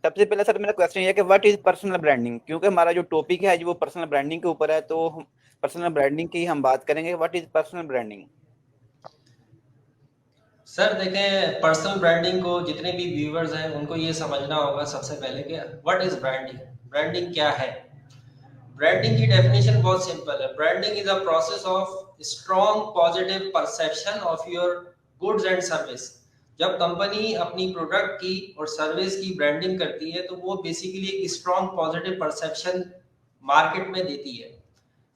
सबसे पहले सर मेरा क्वेश्चन ये है कि व्हाट इज पर्सनल ब्रांडिंग, क्योंकि हमारा जो टॉपिक है वो पर्सनल ब्रांडिंग के ऊपर है, तो पर्सनल ब्रांडिंग की हम बात करेंगे। What is personal branding? Sir देखें, पर्सनल ब्रांडिंग को जितने भी व्यूवर्स हैं उनको ये समझना होगा सबसे पहले कि व्हाट इज ब्रांडिंग। ब्रांडिंग क्या है? ब्रांडिंग की डेफिनेशन बहुत सिंपल है। Branding is a process of strong positive perception of your goods and service. जब कंपनी अपनी प्रोडक्ट की और सर्विस की ब्रांडिंग करती है तो वो बेसिकली एक स्ट्रॉन्ग पॉजिटिव परसेप्शन मार्केट में देती है।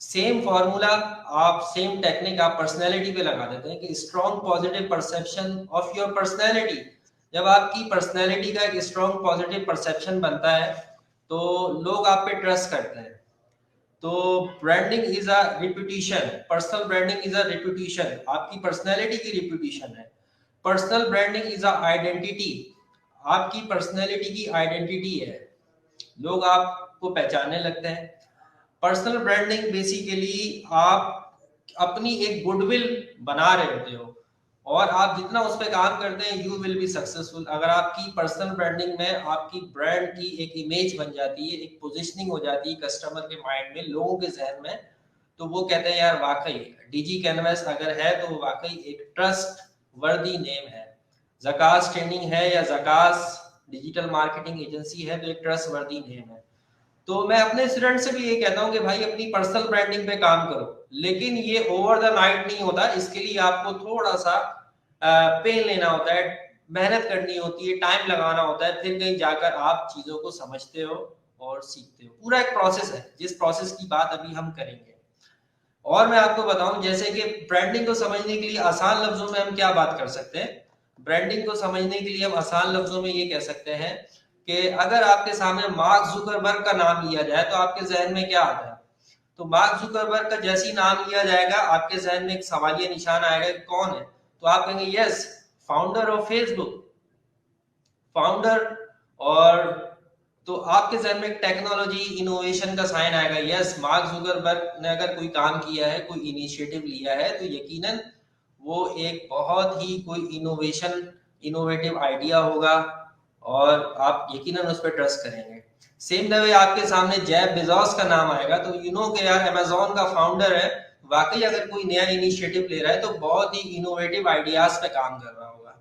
सेम फॉर्मूला, आप सेम टेक्निक आप पर्सनैलिटी पे लगा देते हैं कि strong positive perception of your personality. जब आपकी पर्सनैलिटी का एक स्ट्रॉन्ग पॉजिटिव परसेप्शन बनता है तो लोग आप पे ट्रस्ट करते हैं। तो branding is a reputation, personal branding is a reputation, आपकी पर्सनैलिटी की रिप्यूटेशन है। Personal branding is a identity, आपकी पर्सनैलिटी की आइडेंटिटी है, लोग आपको पहचानने लगते हैं। पर्सनल ब्रांडिंग बेसिकली आप अपनी एक गुडविल बना रहे होते हो और आप जितना उस पर काम करते हैं यू विल बी सक्सेसफुल। अगर आपकी पर्सनल ब्रांडिंग में आपकी ब्रांड की एक इमेज बन जाती है, एक पोजीशनिंग हो जाती है कस्टमर के माइंड में, लोगों के जहन में, तो वो कहते हैं यार वाकई डीजी कैनवस अगर है तो वाकई एक ट्रस्ट वर्दी नेम है। जकास ट्रेनिंग है या जकास डिजिटल मार्केटिंग एजेंसी है तो एक ट्रस्ट वर्दी नेम है। तो मैं अपने स्टूडेंट से भी ये कहता हूँ कि भाई अपनी पर्सनल ब्रांडिंग पे काम करो, लेकिन ये ओवर द नाइट नहीं होता। इसके लिए आपको थोड़ा सा पेन लेना होता है, मेहनत करनी होती है, टाइम लगाना होता है, फिर कहीं जाकर आप चीजों को समझते हो और सीखते हो। पूरा एक प्रोसेस है जिस प्रोसेस की बात अभी हम करेंगे। और मैं आपको बताऊं जैसे कि ब्रांडिंग को समझने के लिए आसान लफ्जों में हम क्या बात कर सकते हैं। ब्रांडिंग को समझने के लिए हम आसान लफ्जों में ये कह सकते हैं कि अगर आपके सामने मार्क जुकरबर्ग का नाम लिया जाए तो आपके जहन में क्या आता है? तो मार्क जुकरबर्ग का जैसे ही नाम लिया जाएगा आपके जहन में एक सवालिया निशान आएगा कि कौन है? तो आप कहेंगे yes, founder of Facebook, founder. और तो आपके जहन में टेक्नोलॉजी इनोवेशन का साइन आएगा, यस मार्क जुकरबर्ग ने अगर कोई काम किया है, कोई इनिशिएटिव लिया है तो यकीनन वो एक बहुत ही कोई इनोवेटिव आइडिया होगा और आप यकीनन उस पर ट्रस्ट करेंगे। सेम वे आपके सामने जेफ बेजोस का नाम आएगा तो यू नो कि यार अमेजोन का फाउंडर है, वाकई अगर कोई नया इनिशिएटिव ले रहा है तो बहुत ही इनोवेटिव आइडियाज पे काम कर रहा होगा।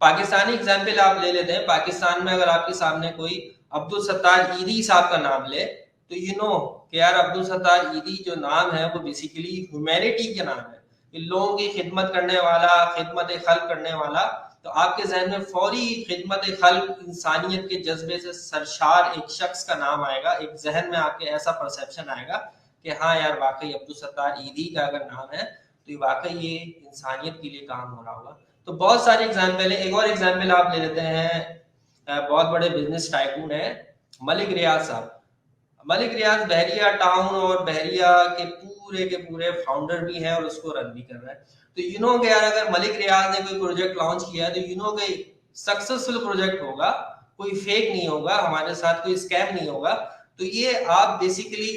पाकिस्तानी एग्जाम्पल आप ले लेते हैं, पाकिस्तान में अगर आपके सामने कोई अब्दुल सत्तार ईदी साहब का नाम ले तो यू नो कि यार अब्दुल सत्तार ईदी जो नाम है वो बेसिकली ह्यूमैनिटी के नाम है, लोगों की खिदमत करने वाला, खिदमत खल्क करने वाला। तो आपके जहन में फौरी खिदमत खल्क, इंसानियत के जज्बे से सरशार एक शख्स का नाम आएगा, एक जहन में आपके ऐसा परसेप्शन आएगा कि हाँ यार वाकई अब्दुल सत्तार ईदी का अगर नाम है तो ये वाकई ये इंसानियत के लिए काम हो रहा होगा। तो बहुत सारे एग्जाम्पल है। एक और एग्जाम्पल आप ले लेते हैं, बहुत बड़े बिजनेस टाइकून है मलिक रियाज साहब। मलिक रियाज बहरिया टाउन और बहरिया के पूरे फाउंडर भी हैं और उसको रन भी कर रहा है। तो यू नो कि यार अगर मलिक रियाज ने कोई प्रोजेक्ट लॉन्च किया है तो यू नो कि सक्सेसफुल प्रोजेक्ट होगा, कोई फेक नहीं होगा, हमारे साथ कोई स्कैम नहीं होगा। तो ये आप basically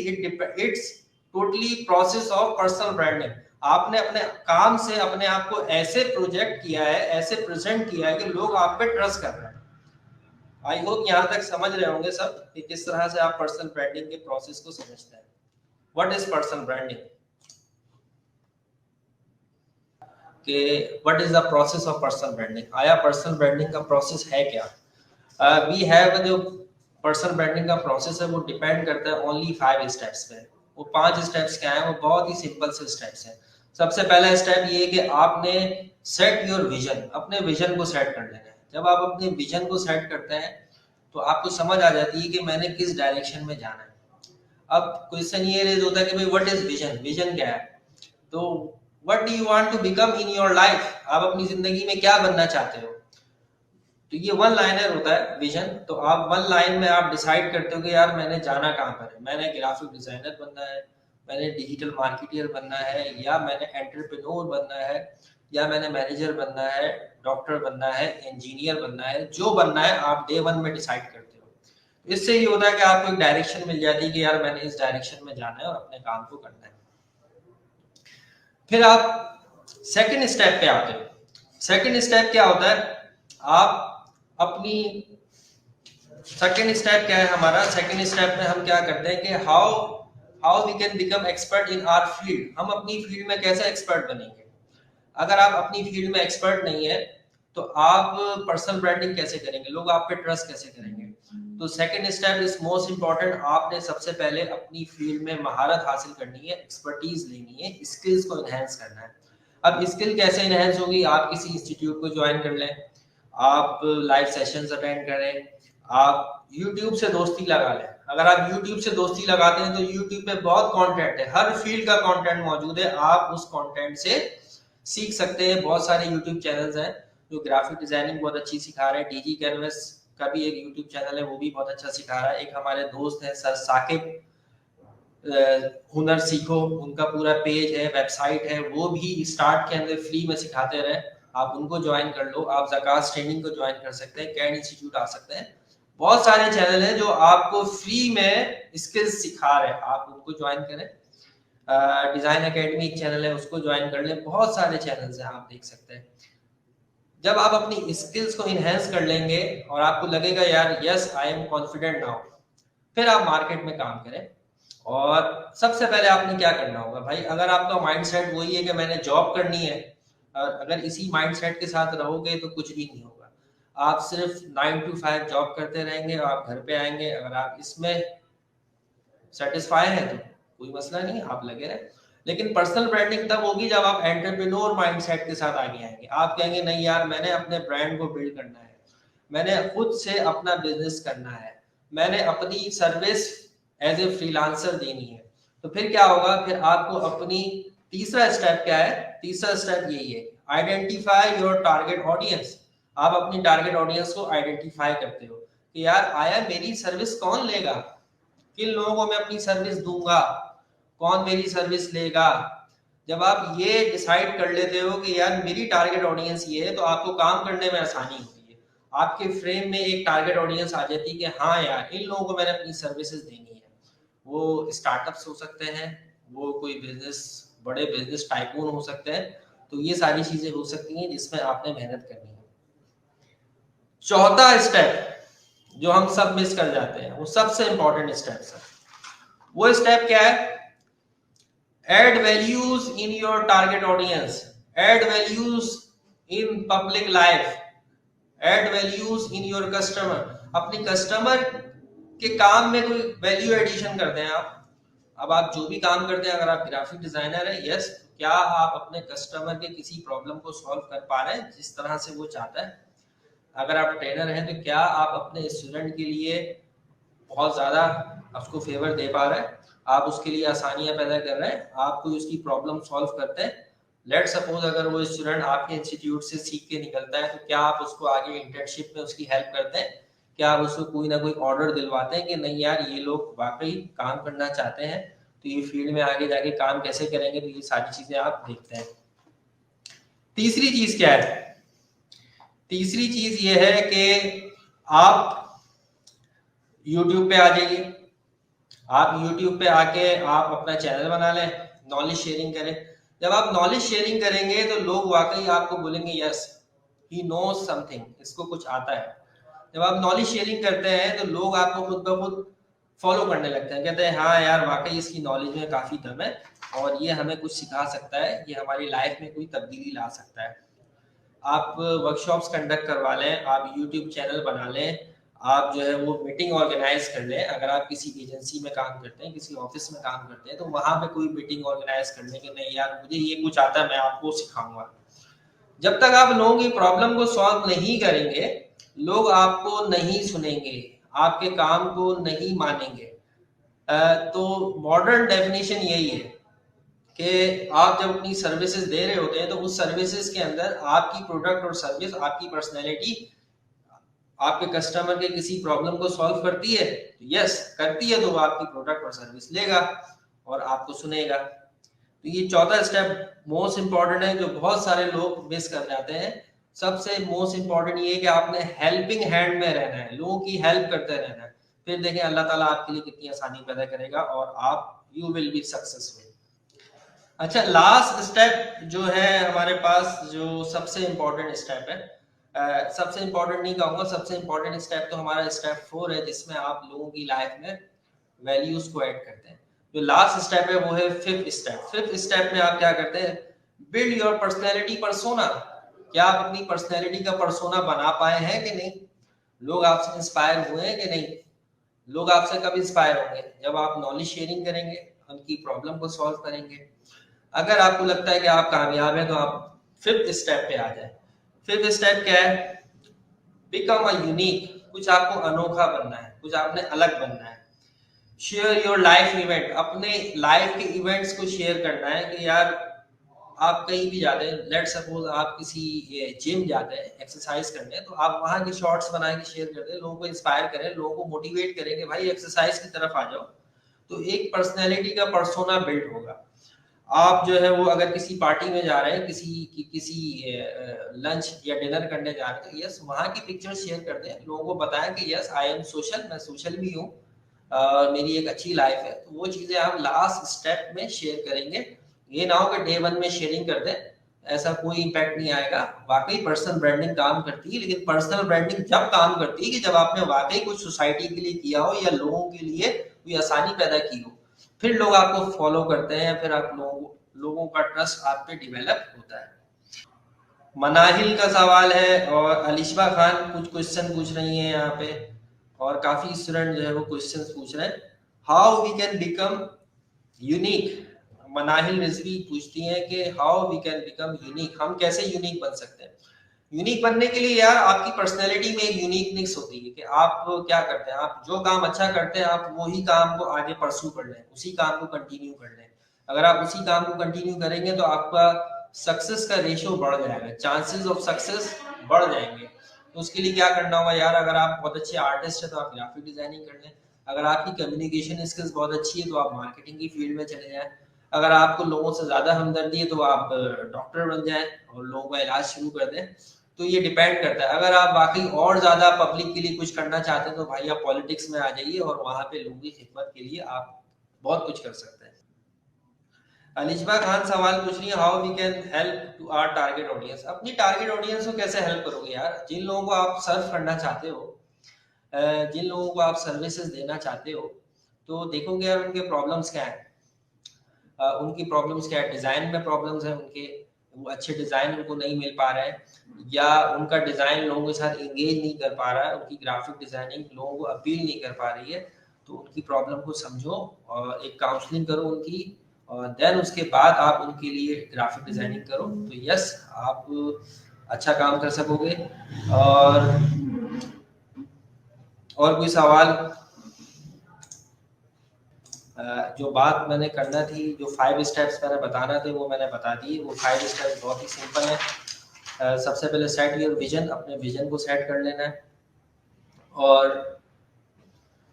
it's totally process of personal branding. आपने अपने काम से अपने आप को ऐसे प्रोजेक्ट किया है, ऐसे प्रेजेंट किया है कि लोग आप पे ट्रस्ट कर रहे हैं। आई होप यहाँ तक समझ रहे होंगे सब कि किस तरह से आप पर्सनल ब्रांडिंग के प्रोसेस को समझते हैं। व्हाट इज पर्सनल ब्रांडिंग, कि what is the process of personal branding. आया पर्सनल ब्रांडिंग का प्रोसेस है क्या? वी हैव जो पर्सनल ब्रांडिंग का प्रोसेस है वो डिपेंड करता है ओनली 5 स्टेप्स पे। वो 5 स्टेप्स क्या है? वो बहुत ही सिंपल से स्टेप्स हैं। सबसे पहला स्टेप ये है कि आपने सेट योर विजन, अपने विजन को सेट कर लेना है। जब आप अपने विजन को सेट करते हैं तो आपको समझ आ जाती है कि मैंने किस डायरेक्शन में जाना है। अब क्वेश्चन ये रेज होता है कि भाई व्हाट इज विजन, विजन क्या है? तो what do you want to become in your life, आप अपनी जिंदगी में क्या बनना चाहते हो? तो ये वन लाइनर होता है विजन। तो आप वन लाइन में आप डिसाइड करते हो कि यार मैंने जाना कहाँ पर है। मैंने ग्राफिक डिजाइनर बनना है, मैंने डिजिटल मार्केटियर बनना है, या मैंने एंटरप्रेन्योर बनना है, या मैंने मैनेजर बनना है, डॉक्टर बनना है, इंजीनियर बनना है। जो बनना है आप डे 1 में डिसाइड करते हो। इससे ये होता है कि आपको एक डायरेक्शन मिल जाती है कि यार मैंने इस डायरेक्शन में जाना है और अपने काम को करना है। फिर आप सेकंड स्टेप पे आते हो। सेकंड स्टेप क्या होता है? आप अपनी सेकेंड स्टेप क्या है हमारा? सेकेंड स्टेप में हम क्या करते हैं कि how we can become expert in our field. हम अपनी फील्ड में कैसे एक्सपर्ट बनेंगे? अगर आप अपनी फील्ड में एक्सपर्ट नहीं है तो आप पर्सनल ब्रांडिंग कैसे करेंगे? लोग आप पे ट्रस्ट कैसे करेंगे? तो second step is most important. आपने सबसे पहले अपनी फील्ड में महारत हासिल करनी है, एक्सपर्टीज लेनी है, स्किल्स को एनहेंस करना है। अब स्किल कैसे एनहेंस होगी? आप किसी इंस्टीट्यूट को ज्वाइन कर लें, आप लाइव सेशंस अटेंड करें, आप YouTube से दोस्ती लगा लें। अगर आप YouTube से दोस्ती लगाते हैं तो YouTube पे बहुत कंटेंट है, हर फील्ड का कंटेंट मौजूद है, आप उस कंटेंट से सीख सकते हैं। बहुत सारे YouTube चैनल्स हैं जो ग्राफिक डिजाइनिंग बहुत अच्छी सिखा रहे हैं। डीजी कैनवस का भी एक YouTube चैनल है, वो भी बहुत अच्छा सिखा रहा है। एक हमारे दोस्त हैं सर साकिब हुनर सीखो, उनका पूरा पेज है, वेबसाइट है, वो भी स्टार्ट के अंदर फ्री में सिखाते रहे। आप उनको ज्वाइन कर लो। आप ज़कास ट्रेनिंग को ज्वाइन कर सकते हैं, कैन इंस्टीट्यूट आ सकते हैं। बहुत सारे चैनल हैं जो आपको फ्री में स्किल्स सिखा रहे हैं, आप उनको ज्वाइन करें। डिजाइन एकेडमी एक चैनल है, उसको ज्वाइन कर लें। बहुत सारे चैनल्स हैं, आप देख सकते हैं। जब आप अपनी स्किल्स को इनहेंस कर लेंगे और आपको लगेगा यार yes I am confident now, फिर आप मार्केट में काम करें। और सबसे पहले आपने क्या करना होगा भाई? अगर आपका माइंडसेट वही है कि मैंने जॉब करनी है, और अगर इसी माइंडसेट के साथ रहोगे तो कुछ भी नहीं होगा। आप सिर्फ 9 to 5 जॉब करते रहेंगे, आप घर पे आएंगे। अगर आप इसमें सेटिस्फाई हैं तो कोई मसला नहीं, आप लगे रहे। लेकिन पर्सनल ब्रांडिंग तब होगी जब आप एंटरप्रेन्योर माइंडसेट के साथ आगे आएंगे। आप कहेंगे नहीं यार, मैंने अपने ब्रांड को बिल्ड करना है, मैंने खुद से अपना बिजनेस करना है, मैंने अपनी सर्विस एज ए फ्रीलांसर देनी है। तो फिर क्या होगा? फिर आपको अपनी तीसरा स्टेप क्या है? तीसरा स्टेप यही है, आइडेंटिफाई योर टारगेट ऑडियंस। आप अपनी टारगेट ऑडियंस को आइडेंटिफाई करते हो कि यार आया मेरी सर्विस कौन लेगा, किन लोगों को मैं अपनी सर्विस दूंगा, कौन मेरी सर्विस लेगा। जब आप ये डिसाइड कर लेते हो कि यार मेरी टारगेट ऑडियंस ये है, तो आपको काम करने में आसानी होती है। आपके फ्रेम में एक टारगेट ऑडियंस आ जाती है कि हाँ यार इन लोगों को मैंने अपनी सर्विसेज देनी है। वो स्टार्टअप्स हो सकते हैं, वो कोई बिजनेस, बड़े बिजनेस टाइकून हो सकते हैं। तो ये सारी चीजें हो सकती हैं जिसमें आपने मेहनत करनी है। चौथा स्टेप जो हम सब मिस कर जाते हैं, वो सबसे इंपॉर्टेंट स्टेप है। वो स्टेप क्या है? Add values in your target audience, add values in public life, add values in your customer. अपनी कस्टमर के काम में कोई वैल्यू एडिशन करते हैं आप। अब आप जो भी काम करते हैं, अगर आप ग्राफिक डिजाइनर है, यस, क्या आप अपने कस्टमर के किसी प्रॉब्लम को सॉल्व कर पा रहे हैं जिस तरह से वो चाहता है? अगर आप ट्रेनर हैं तो क्या आप अपने स्टूडेंट के लिए बहुत ज़्यादा उसको फेवर दे पा रहे हैं? आप उसके लिए आसानियां पैदा कर रहे हैं, आप कोई उसकी प्रॉब्लम सॉल्व करते हैं। लेट सपोज अगर वो स्टूडेंट आपके इंस्टीट्यूट से सीख के निकलता है, तो क्या आप उसको आगे इंटर्नशिप में उसकी हेल्प करते हैं? क्या आप उसको कोई ना कोई ऑर्डर दिलवाते हैं कि नहीं यार ये लोग वाकई काम करना चाहते हैं, तो ये फील्ड में आगे जाके काम कैसे करेंगे? तो ये सारी चीजें आप देखते हैं। तीसरी चीज क्या है? तीसरी चीज ये है कि आप YouTube पे आ जाइए। आप YouTube पे आके आप अपना चैनल बना लें, नॉलेज शेयरिंग करें। जब आप नॉलेज शेयरिंग करेंगे तो लोग वाकई आपको बोलेंगे यस ही नोज समथिंग, इसको कुछ आता है। जब आप नॉलेज शेयरिंग करते हैं तो लोग आपको खुद ब खुद फॉलो करने लगते हैं, कहते हैं हाँ यार वाकई इसकी नॉलेज में काफी दम है और ये हमें कुछ सिखा सकता है, ये हमारी लाइफ में कोई तब्दीली ला सकता है। आप वर्कशॉप्स कंडक्ट करवा लें, आप यूट्यूब चैनल बना लें, आप जो है वो मीटिंग ऑर्गेनाइज कर लें। अगर आप किसी एजेंसी में काम करते हैं, किसी ऑफिस में काम करते हैं, तो वहां पे कोई मीटिंग ऑर्गेनाइज कर लें कि नहीं यार मुझे ये कुछ आता है, मैं आपको सिखाऊंगा। जब तक आप लोगों की प्रॉब्लम को सॉल्व नहीं करेंगे, लोग आपको नहीं सुनेंगे, आपके काम को नहीं मानेंगे। तो मॉडर्न डेफिनेशन यही है कि आप जब अपनी सर्विसेज दे रहे होते हैं तो उस सर्विसेज के अंदर आपकी प्रोडक्ट और सर्विस, आपकी पर्सनैलिटी आपके कस्टमर के किसी प्रॉब्लम को सॉल्व करती है, यस करती है, तो वो आपकी प्रोडक्ट और सर्विस लेगा और आपको सुनेगा। तो ये चौथा स्टेप मोस्ट इंपॉर्टेंट है जो बहुत सारे लोग मिस कर जाते हैं। सबसे मोस्ट इंपॉर्टेंट ये है कि आपने हेल्पिंग हैंड में रहना है, लोगों की हेल्प करते रहना है। फिर देखें अल्लाह ताला आपके लिए कितनी आसानी पैदा करेगा और आप यू विल बी सक्सेसफुल। अच्छा, लास्ट स्टेप जो है हमारे पास, जो सबसे इंपॉर्टेंट स्टेप है, सबसे इंपॉर्टेंट नहीं कहूँगा, सबसे इंपॉर्टेंट स्टेप तो हमारा स्टेप 4 है, जिसमें आप लोगों की लाइफ में वैल्यूज को ऐड करते हैं। जो लास्ट स्टेप है वो है फिफ्थ स्टेप। फिफ्थ स्टेप में आप क्या करते हैं, बिल्ड योर पर्सनैलिटी परसोना। क्या आप अपनी पर्सनैलिटी का परसोना बना पाए हैं कि नहीं? लोग आपसे इंस्पायर हुए हैं कि नहीं? लोग आपसे कब इंस्पायर होंगे? जब आप नॉलेज शेयरिंग करेंगे, उनकी प्रॉब्लम को सॉल्व करेंगे। अगर आपको लगता है कि आप कामयाब हैं तो आप फिफ्थ स्टेप पे आ जाए। फिफ्थ स्टेप क्या है? Become a unique. कुछ आपको अनोखा बनना है, कुछ आपने अलग बनना है। Share your life event. अपने लाइफ के इवेंट्स को शेयर करना है कि यार आप कहीं भी जाते हैं, लेट सपोज आप किसी जिम जाते हैं एक्सरसाइज करने, तो आप वहां के शॉर्ट्स बना के शेयर करते हैं, लोगों को इंस्पायर करें, लोगों को मोटिवेट करें कि भाई एक्सरसाइज की तरफ आ जाओ। तो एक पर्सनैलिटी का पर्सोना बिल्ड होगा। आप जो है वो अगर किसी पार्टी में जा रहे हैं, किसी लंच या डिनर करने जा रहे हैं, तो यस वहाँ की पिक्चर शेयर करते हैं, लोगों को बताएं कि यस आई एम सोशल, मैं सोशल भी हूँ, मेरी एक अच्छी लाइफ है। तो वो चीजें आप लास्ट स्टेप में शेयर करेंगे। ये ना हो कि डे 1 में शेयरिंग कर दें, ऐसा कोई इम्पैक्ट नहीं आएगा। वाकई पर्सनल ब्रांडिंग काम करती है, लेकिन पर्सनल ब्रांडिंग जब काम करती है कि जब आपने वाकई कुछ सोसाइटी के लिए किया हो या लोगों के लिए कोई आसानी पैदा की हो, फिर लोग आपको फॉलो करते हैं, फिर आप लोगों का ट्रस्ट आप पे डिवेलप होता है। मनाहिल का सवाल है और अलिशबा खान कुछ क्वेश्चन पूछ रही हैं यहाँ पे, और काफी स्टूडेंट जो है वो क्वेश्चंस पूछ रहे हैं। How we can become unique. Manahil Rizvi पूछती हैं कि how we can become unique, हम कैसे यूनिक बन सकते हैं? यूनिक बनने के लिए यार आपकी पर्सनैलिटी में एक यूनिकनेस होती है कि आप क्या करते हैं, आप जो काम अच्छा करते हैं आप वही काम को आगे परस्यू कर लें, उसी काम को कंटिन्यू कर लें। अगर आप उसी काम को कंटिन्यू करेंगे तो आपका सक्सेस का रेशियो बढ़ जाएगा, चांसेस ऑफ सक्सेस बढ़ जाएंगे। तो उसके लिए क्या करना होगा यार, अगर आप बहुत अच्छे आर्टिस्ट है तो आप ग्राफिक डिजाइनिंग कर लें, अगर आपकी कम्युनिकेशन स्किल्स बहुत अच्छी है तो आप मार्केटिंग की फील्ड में चले जाएं, अगर आपको लोगों से ज्यादा हमदर्दी है तो आप डॉक्टर बन जाएं और लोगों का इलाज शुरू कर दें। तो ये डिपेंड करता है। अगर आप बाकी और ज्यादा पब्लिक के लिए कुछ करना चाहते हैं तो भाई आप पॉलिटिक्स में आ जाइए और वहां पे लोगों की खिदमत के लिए आप बहुत कुछ कर सकते हैं। अलिशबा खान सवाल पूछ रही है how we can help to our target audience. अपनी टारगेट ऑडियंस को कैसे हेल्प करोगे यार? जिन लोगों को आप सर्व करना चाहते हो, जिन लोगों को आप सर्विसेज देना चाहते हो, तो देखोगे यार उनके प्रॉब्लम्स क्या है। उनकी प्रॉब्लम्स क्या है? डिजाइन में प्रॉब्लम्स है उनके, वो अच्छे डिजाइन उनको नहीं मिल पा रहा है, या उनका डिजाइन लोगों के साथ एंगेज नहीं कर पा रहा है, उनकी ग्राफिक डिजाइनिंग लोगों को अपील नहीं कर पा रही है। तो उनकी प्रॉब्लम को समझो और एक काउंसलिंग करो उनकी, और देन उसके बाद आप उनके लिए ग्राफिक डिजाइनिंग करो, तो यस आप अच्छा काम कर सकोगे। और कोई सवाल? जो बात मैंने करना थी, जो 5 स्टेप्स मैंने बताना थे वो मैंने बता दिए। वो 5 स्टेप्स बहुत ही सिंपल है। सबसे पहले सेट योर विजन, अपने विजन को सेट कर लेना है, और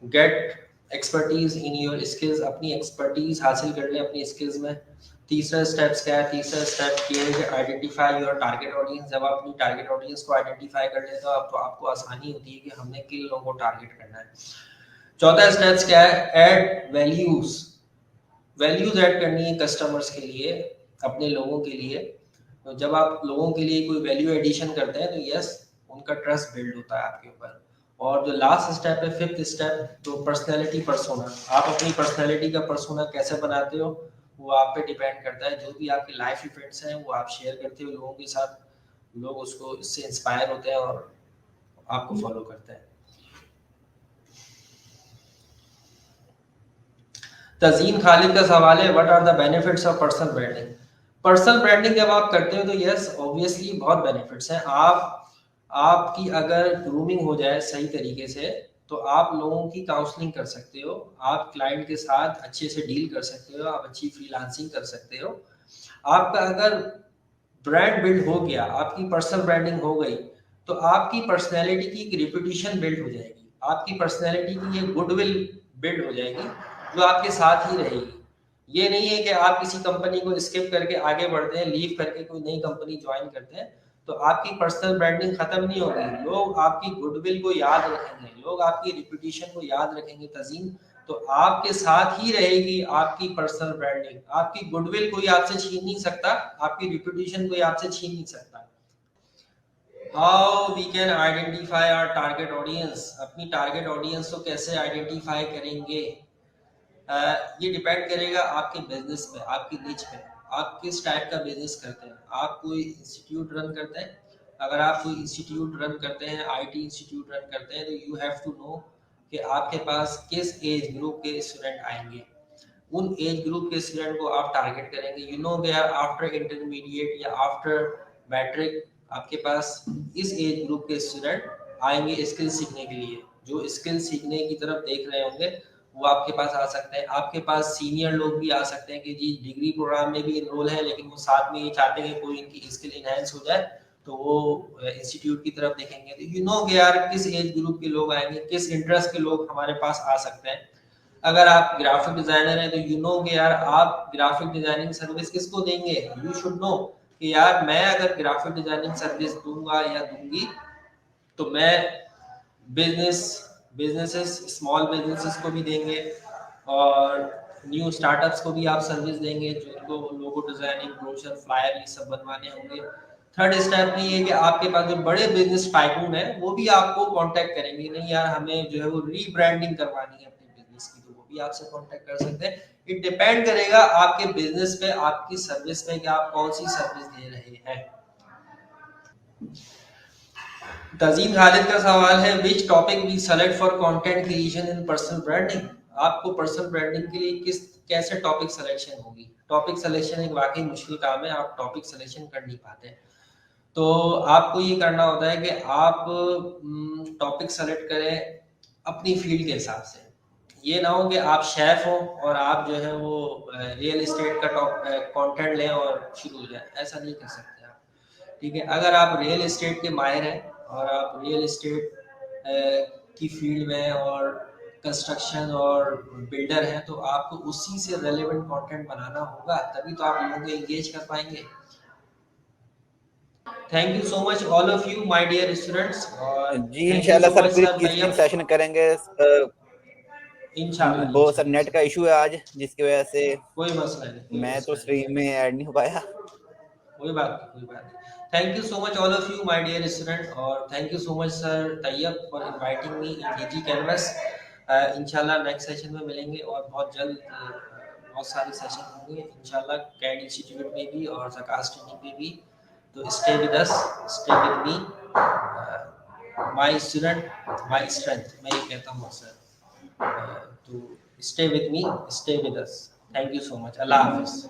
get expertise in your skills, अपनी एक्सपर्टीज हासिल कर ले अपनी स्किल्स में। तीसरा स्टेप्स क्या है? तीसरा स्टेप ये है कि आइडेंटिफाई योर टारगेट ऑडियंस। जब आप अपनी टारगेट ऑडियंस को आइडेंटिफाई कर ले तो आपको आसानी होती है कि हमने किन लोगों को टारगेट करना है। चौथा स्टेप्स क्या है? Add values. वैल्यूज ऐड करनी है कस्टमर्स के लिए, अपने लोगों के लिए। तो जब आप लोगों के लिए कोई वैल्यू एडिशन करते हैं तो यस उनका ट्रस्ट बिल्ड होता है आपके ऊपर। और जो लास्ट स्टेप है, फिफ्थ स्टेप, तो पर्सनैलिटी परसोना। आप अपनी पर्सनैलिटी का परसोना कैसे बनाते हो वो आप पे डिपेंड करता है। जो भी आपके लाइफ इवेंट्स हैं वो आप शेयर करते हो लोगों के साथ, लोग उसको इससे इंस्पायर होते हैं और आपको फॉलो करते हैं। तजीन खालिद का सवाल है what are the benefits of personal branding. Personal branding जब आप करते हो तो यस ऑब्वियसली बहुत बेनिफिट्स हैं। आपकी अगर ग्रूमिंग हो जाए सही तरीके से तो आप लोगों की काउंसलिंग कर सकते हो, आप क्लाइंट के साथ अच्छे से डील कर सकते हो, आप अच्छी फ्रीलांसिंग कर सकते हो। आपका अगर ब्रांड बिल्ड हो गया, आपकी पर्सनल ब्रांडिंग हो गई, तो आपकी पर्सनैलिटी की एक रेपुटेशन बिल्ड हो जाएगी, आपकी पर्सनैलिटी की एक गुडविल बिल्ड हो जाएगी जो आपके साथ ही रहेगी। ये नहीं है कि आप किसी कंपनी को स्किप करके आगे बढ़ते हैं, लीव करके कोई नई कंपनी ज्वाइन करते हैं तो आपकी पर्सनल ब्रांडिंग खत्म नहीं होगी। लोग आपकी गुडविल को याद रखेंगे, लोग आपकी रेपुटेशन को याद रखेंगे तजीन, तो आपके साथ ही रहेगी आपकी पर्सनल ब्रांडिंग। आपकी गुडविल कोई आपसे छीन नहीं सकता, आपकी रेपुटेशन कोई आपसे छीन नहीं सकता। How we can identify our target audience, अपनी टारगेट ऑडियंस को कैसे आइडेंटिफाई करेंगे? ये डिपेंड करेगा आपके बिजनेस पे, आपकी निच पे, आप किस टाइप का बिजनेस करते हैं। आप कोई इंस्टीट्यूट रन करते हैं, अगर आप कोई इंस्टीट्यूट रन करते हैं, आईटी इंस्टीट्यूट रन करते हैं, तो यू हैव टू नो कि आपके पास किस एज ग्रुप के स्टूडेंट आएंगे। उन एज ग्रुप के स्टूडेंट को आप टारगेट करेंगे। यू नो यार आफ्टर इंटरमीडिएट या आफ्टर मैट्रिक आपके पास इस एज ग्रुप के स्टूडेंट आएंगे स्किल सीखने के लिए, जो स्किल सीखने की तरफ देख रहे होंगे वो आपके पास आ सकते हैं। आपके पास सीनियर लोग भी आ सकते हैं कि जी डिग्री प्रोग्राम में भी इनरोल है, लेकिन वो साथ में ये चाहते हैं कि कोई इनकी स्किल इनहेंस हो जाए, तो वो इंस्टीट्यूट की तरफ देखेंगे। तो यू नो कि यार किस एज ग्रुप के लोग आएंगे, किस इंटरेस्ट के लोग हमारे पास आ सकते हैं। अगर आप ग्राफिक डिजाइनर हैं तो यू नो कि यार आप ग्राफिक डिजाइनिंग सर्विस किसको देंगे। यू शुड नो कि यार मैं अगर ग्राफिक डिजाइनिंग सर्विस दूंगा या दूंगी तो मैं बिजनेसेस स्मॉल बिजनेसेस को भी देंगे और न्यू स्टार्टअप्स को भी आप सर्विस देंगे, जिनको लोगो डिजाइनिंग, ब्रोशर, फ्लायर ये सब बनवाने होंगे। थर्ड स्टेप में ये है कि आपके पास जो बड़े बिजनेस टाइकून है वो भी आपको कांटेक्ट करेंगे, नहीं यार हमें जो है वो रीब्रांडिंग करवानी है अपने बिजनेस की, तो वो भी आपसे कांटेक्ट कर सकते हैं। इट डिपेंड करेगा आपके बिजनेस पे, आपकी सर्विस पे कि आप कौन सी सर्विस दे रहे हैं। तजीन खालिद का सवाल है which topic we select for content creation in personal branding. आपको पर्सनल ब्रांडिंग के लिए कैसे टॉपिक सिलेक्शन होगी? टॉपिक सिलेक्शन एक वाकई मुश्किल काम है, आप टॉपिक सिलेक्शन कर नहीं पाते। तो आपको ये करना होता है कि आप टॉपिक सेलेक्ट करें अपनी फील्ड के हिसाब से। ये ना हो कि आप शेफ हो और आप जो है वो रियल एस्टेट का कंटेंट लें और शुरू हो जाए, ऐसा नहीं कर सकते आप। ठीक है, अगर आप रियल एस्टेट के माहिर हैं और आप रियल एस्टेट की फील्ड में और कंस्ट्रक्शन और बिल्डर हैं, तो आपको उसी से रेलेवेंट कंटेंट बनाना होगा, तभी तो आप लोगों को एंगेज कर पाएंगे। Thank you so much all of you my dear students, और जी थैंक यू इंशाल्लाह सो सर मच फिर सर किसी दिन तैयब। सेशन करेंगे। इंशाल्लाह वो सर इंशाल्लाह नेट का सर, इशू है आज, जिसकी वजह से कोई मसला नहीं, कोई मैं तो मसला नहीं, स्ट्रीम में ऐड नहीं हो पाया। कोई बात नहीं, कोई बात नहीं। Thank you so much all of you my dear student, और thank you so much sir Tayyab for inviting me in DG Canvas. इंशाल्लाह नेक्स्ट सेशन में मिलेंगे और बहुत जल्द बहुत सारे सेशन होंगे इंशाल्लाह, कैड इंस्टीट्यूट में भी और ज़कास ट्रेनिंग में भी। तो stay with us, stay with me, my student my strength, मैं ये कहता हूँ अक्सर। तो stay with me, stay with us. Thank you so much, अल्लाह हाफिज़।